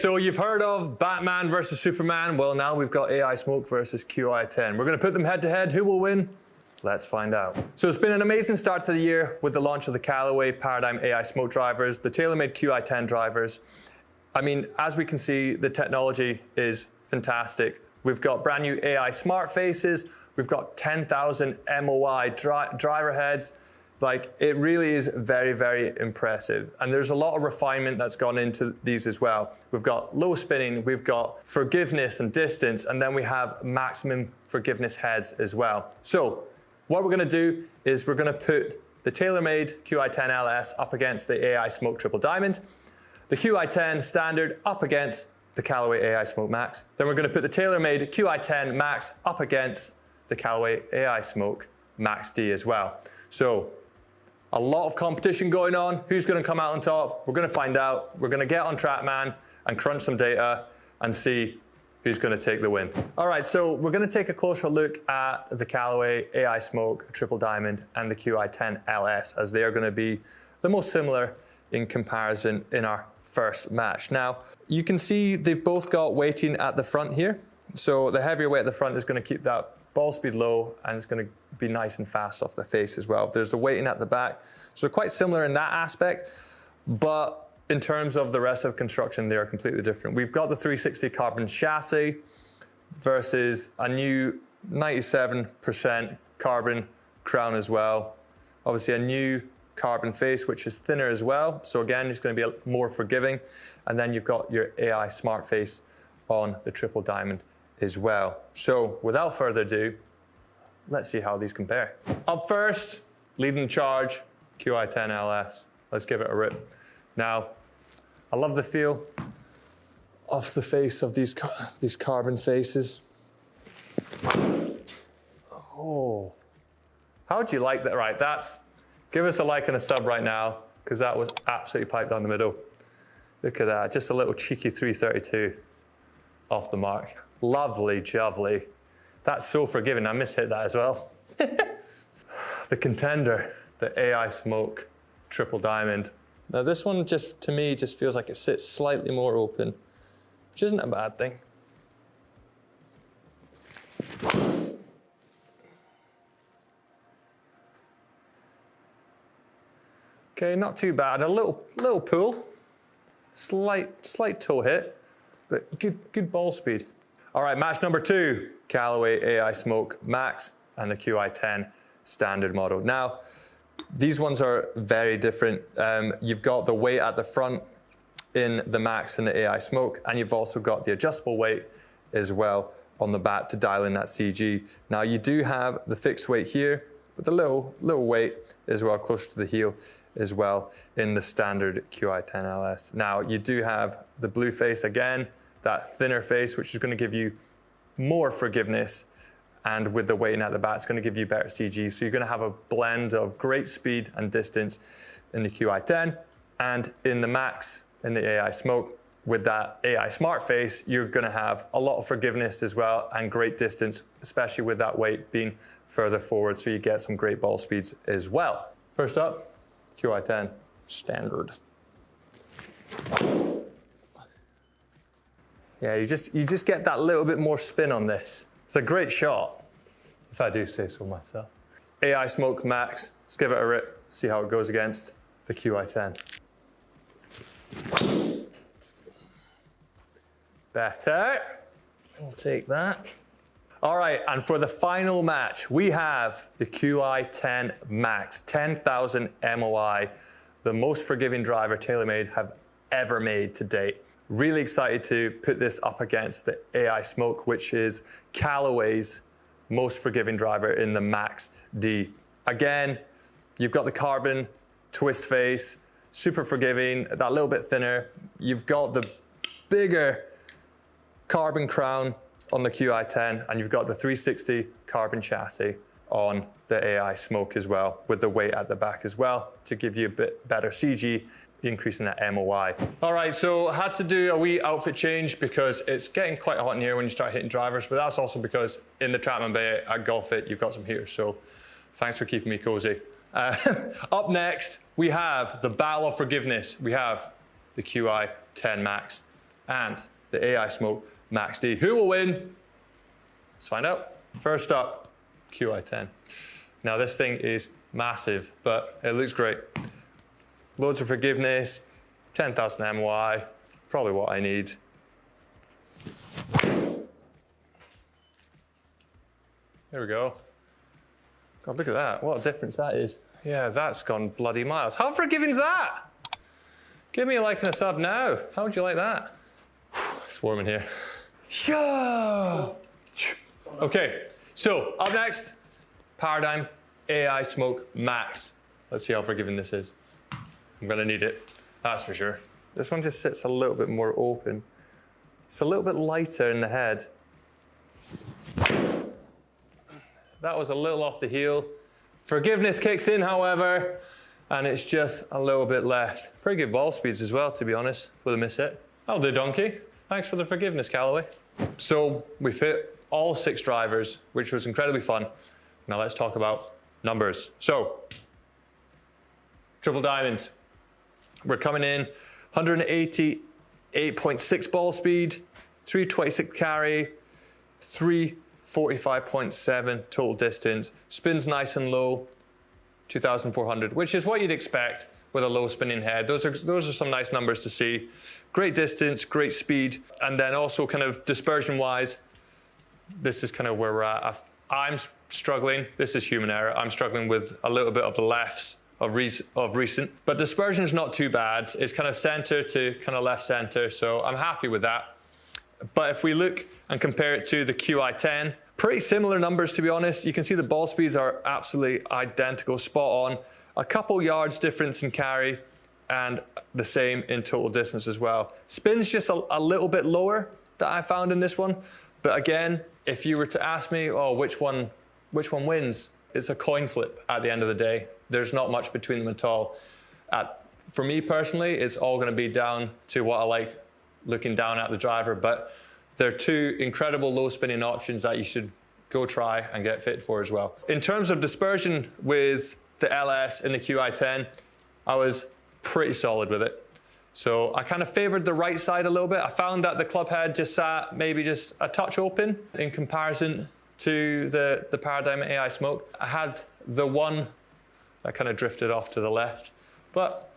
so you've heard of Batman versus Superman. Well, now we've got AI Smoke versus Qi10. We're going to put them head to head. Who will win? Let's find out. So it's been an amazing start to the year with the launch of the Callaway Paradym Ai Smoke drivers, the TaylorMade Qi10 drivers. I mean, as we can see, the technology is fantastic. We've got brand new AI smart faces. We've got 10,000 MOI driver heads. Like, it really is very, very impressive. And there's a lot of refinement that's gone into these as well. We've got low spinning, we've got forgiveness and distance, and then we have maximum forgiveness heads as well. So what we're gonna do is we're gonna put the TaylorMade Qi10 LS up against the AI Smoke Triple Diamond, the Qi10 Standard up against the Callaway AI Smoke Max. Then we're gonna put the TaylorMade Qi10 Max up against the Callaway AI Smoke Max D as well. So a lot of competition going on. Who's going to come out on top? We're going to find out. We're going to get on Trackman and crunch some data and see who's going to take the win. All right, so we're going to take a closer look at the Callaway AI Smoke Triple Diamond and the Qi10 LS, as they are going to be the most similar in comparison in our first match. Now, you can see they've both got weighting at the front here. So the heavier weight at the front is going to keep that ball speed low, and it's going to be nice and fast off the face as well. There's the weighting at the back. So they're quite similar in that aspect, but in terms of the rest of construction, they are completely different. We've got the 360 carbon chassis versus a new 97% carbon crown as well. Obviously a new carbon face, which is thinner as well. So again, it's going to be more forgiving. And then you've got your AI smart face on the Triple Diamond as well. So without further ado, let's see how these compare. Up first, leading charge, Qi10 LS. Let's give it a rip. Now, I love the feel of the face of these carbon faces. Oh, how'd you like that? Right, give us a like and a sub right now, because that was absolutely piped down the middle. Look at that, just a little cheeky 332 off the mark. Lovely, lovely. That's so forgiving. I mishit that as well. The contender, the AI Smoke Triple Diamond. Now this one just, to me, just feels like it sits slightly more open, which isn't a bad thing. Okay, not too bad. A little pull, slight toe hit, but good ball speed. All right, match number 2, Callaway AI Smoke Max and the Qi10 Standard model. Now, these ones are very different. You've got the weight at the front in the Max and the AI Smoke, and you've also got the adjustable weight as well on the back to dial in that CG. Now, you do have the fixed weight here, with a little weight as well, closer to the heel as well in the Standard Qi10 LS. Now, you do have the blue face again, that thinner face, which is going to give you more forgiveness, and with the weighting at the back, it's going to give you better CG. So you're going to have a blend of great speed and distance in the Qi10, and in the Max, in the AI Smoke, with that AI Smart face, you're going to have a lot of forgiveness as well, and great distance, especially with that weight being further forward, so you get some great ball speeds as well. First up, Qi10 Standard. Yeah, you just get that little bit more spin on this. It's a great shot, if I do say so myself. AI Smoke Max, let's give it a rip, see how it goes against the Qi10. Better, we'll take that. All right, and for the final match, we have the Qi10 Max, 10,000 MOI, the most forgiving driver TaylorMade have ever made to date. Really excited to put this up against the AI Smoke, which is Callaway's most forgiving driver in the Max D. Again, you've got the carbon twist face, super forgiving, that little bit thinner. You've got the bigger carbon crown on the Qi10, and you've got the 360 carbon chassis on the AI Smoke as well, with the weight at the back as well to give you a bit better CG, increasing that MOI. All right, so I had to do a wee outfit change because it's getting quite hot in here when you start hitting drivers, but that's also because in the Trackman Bay at Golf Fit, you've got some heaters, so thanks for keeping me cozy. Up next, we have the Battle of Forgiveness. We have the Qi10 Max and the AI Smoke Max D. Who will win? Let's find out. First up, Qi10. Now this thing is massive, but it looks great. Loads of forgiveness, 10,000 MY, probably what I need. There we go. God, look at that. What a difference that is. Yeah, that's gone bloody miles. How forgiving's that? Give me a like and a sub now. How would you like that? It's warm in here. Yeah. Okay, so up next, Paradym AI Smoke Max. Let's see how forgiving this is. I'm gonna need it, that's for sure. This one just sits a little bit more open. It's a little bit lighter in the head. That was a little off the heel. Forgiveness kicks in, however, and it's just a little bit left. Pretty good ball speeds as well, to be honest, with a miss hit. That'll do, donkey. Thanks for the forgiveness, Callaway. So we fit all 6 drivers, which was incredibly fun. Now let's talk about numbers. So, triple diamond. We're coming in 188.6 ball speed, 326 carry, 345.7 total distance. Spins nice and low, 2,400, which is what you'd expect with a low spinning head. Those are some nice numbers to see. Great distance, great speed, and then also kind of dispersion wise, this is kind of where we're at. I'm struggling, this is human error, I'm struggling with a little bit of the lefts of recent, but dispersion is not too bad. It's kind of center to kind of left center, so I'm happy with that. But if we look and compare it to the Qi10, pretty similar numbers, to be honest. You can see the ball speeds are absolutely identical, spot on. A couple yards difference in carry and the same in total distance as well. Spin's just a little bit lower that I found in this one. But again, if you were to ask me, oh, which one wins? It's a coin flip at the end of the day. There's not much between them at all. For me personally, it's all going to be down to what I like looking down at the driver, but they're 2 incredible low spinning options that you should go try and get fit for as well. In terms of dispersion with the LS and the Qi10, I was pretty solid with it. So I kind of favored the right side a little bit. I found that the club head just sat maybe just a touch open in comparison to the Paradym AI Smoke. I had the one that kind of drifted off to the left. But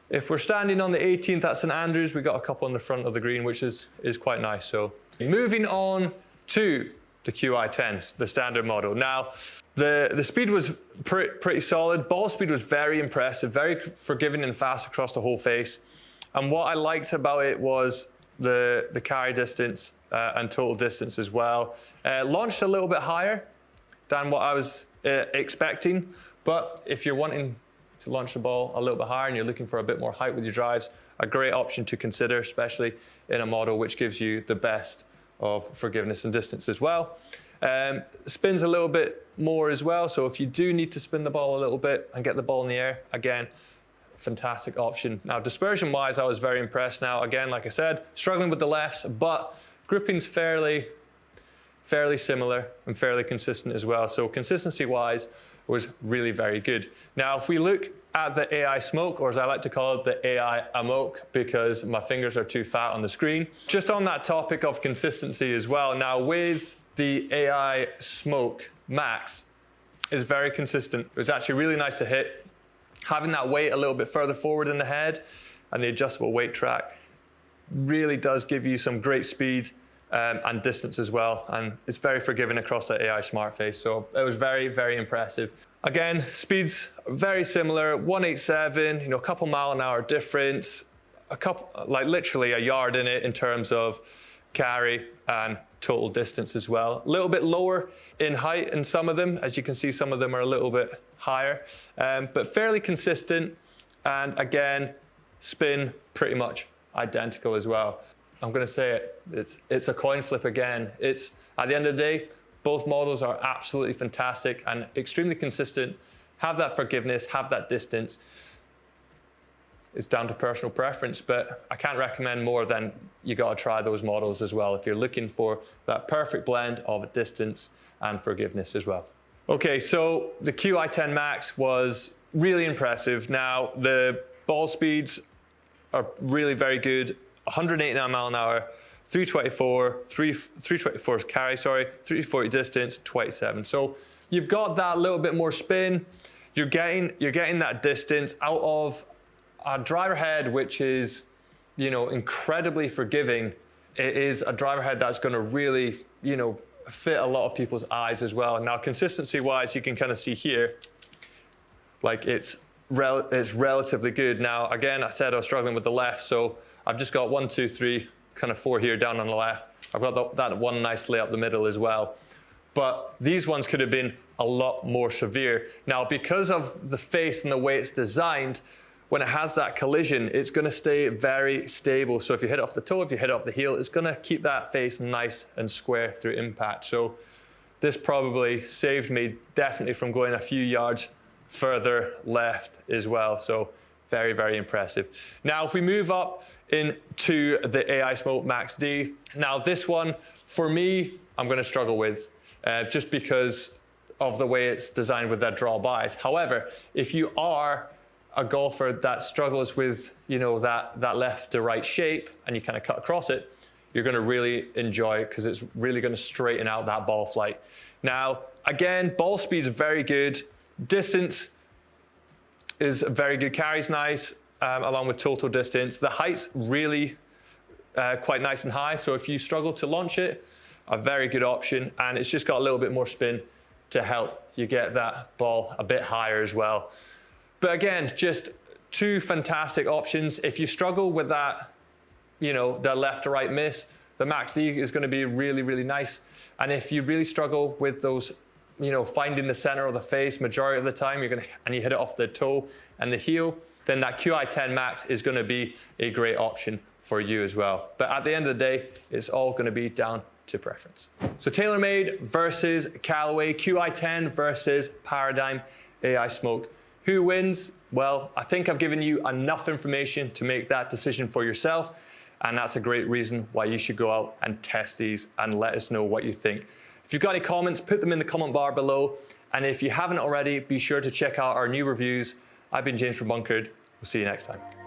if we're standing on the 18th at St Andrews, we got a couple on the front of the green, which is quite nice. So moving on to the Qi10, the standard model. Now, the speed was pretty solid. Ball speed was very impressive, very forgiving and fast across the whole face. And what I liked about it was the carry distance and total distance as well. Launched a little bit higher than what I was expecting, but if you're wanting to launch the ball a little bit higher and you're looking for a bit more height with your drives, a great option to consider, especially in a model which gives you the best of forgiveness and distance as well. Spins a little bit more as well, so if you do need to spin the ball a little bit and get the ball in the air, again, fantastic option. Now, dispersion wise, I was very impressed. Now, again, like I said, struggling with the lefts, but grouping's fairly similar and fairly consistent as well. So consistency wise was really very good. Now, if we look at the AI Smoke, or as I like to call it, the AI Amoke, because my fingers are too fat on the screen. Just on that topic of consistency as well, now with the AI Smoke Max, is very consistent. It was actually really nice to hit. Having that weight a little bit further forward in the head and the adjustable weight track really does give you some great speed and distance as well. And it's very forgiving across the AI Smart Face. So it was very, very impressive. Again, speeds very similar, 187, a couple mile an hour difference, like literally a yard in it in terms of carry and total distance as well. A little bit lower in height in some of them. As you can see, some of them are a little bit higher, but fairly consistent. And again, spin pretty much identical as well. I'm going to say it's a coin flip again. It's at the end of the day, both models are absolutely fantastic and extremely consistent. Have that forgiveness, have that distance. It's down to personal preference, but I can't recommend more than you got to try those models as well if you're looking for that perfect blend of distance and forgiveness as well. Okay, so the Qi10 Max was really impressive. Now, the ball speeds are really very good. 189 mile an hour, 324 carry, 340 distance, 27. So you've got that little bit more spin. You're getting that distance out of a driver head, which is, you know, incredibly forgiving. It is a driver head that's going to really, you know, fit a lot of people's eyes as well. Now, consistency-wise, you can kind of see here, like it's relatively good. Now, again, I said I was struggling with the left, so I've just got 1, 2, 3, kind of 4 here down on the left. I've got that one nicely up the middle as well. But these ones could have been a lot more severe. Now, because of the face and the way it's designed, when it has that collision, it's going to stay very stable. So if you hit it off the toe, if you hit it off the heel, it's going to keep that face nice and square through impact. So this probably saved me definitely from going a few yards further left as well. So very, very impressive. Now, if we move up into the AI Smoke Max D, now this one, for me, I'm going to struggle with just because of the way it's designed with that draw bias. However, if you are a golfer that struggles with, you know, that left to right shape and you kind of cut across it, you're going to really enjoy it because it's really going to straighten out that ball flight. Now, again, ball speed is very good. Distance is very good. Carry's nice, along with total distance. The height's really quite nice and high. So if you struggle to launch it, a very good option. And it's just got a little bit more spin to help you get that ball a bit higher as well. But again, just two fantastic options. If you struggle with that, you know, the left to right miss, the Max D is going to be really, really nice. And if you really struggle with those, you know, finding the center of the face majority of the time, and you hit it off the toe and the heel, then that Qi10 Max is going to be a great option for you as well. But at the end of the day, it's all going to be down to preference. So TaylorMade versus Callaway, Qi10 versus Paradym Ai Smoke. Who wins? Well, I think I've given you enough information to make that decision for yourself, and that's a great reason why you should go out and test these and let us know what you think. If you've got any comments, put them in the comment bar below, and if you haven't already, be sure to check out our new reviews. I've been James from Bunkered. We'll see you next time.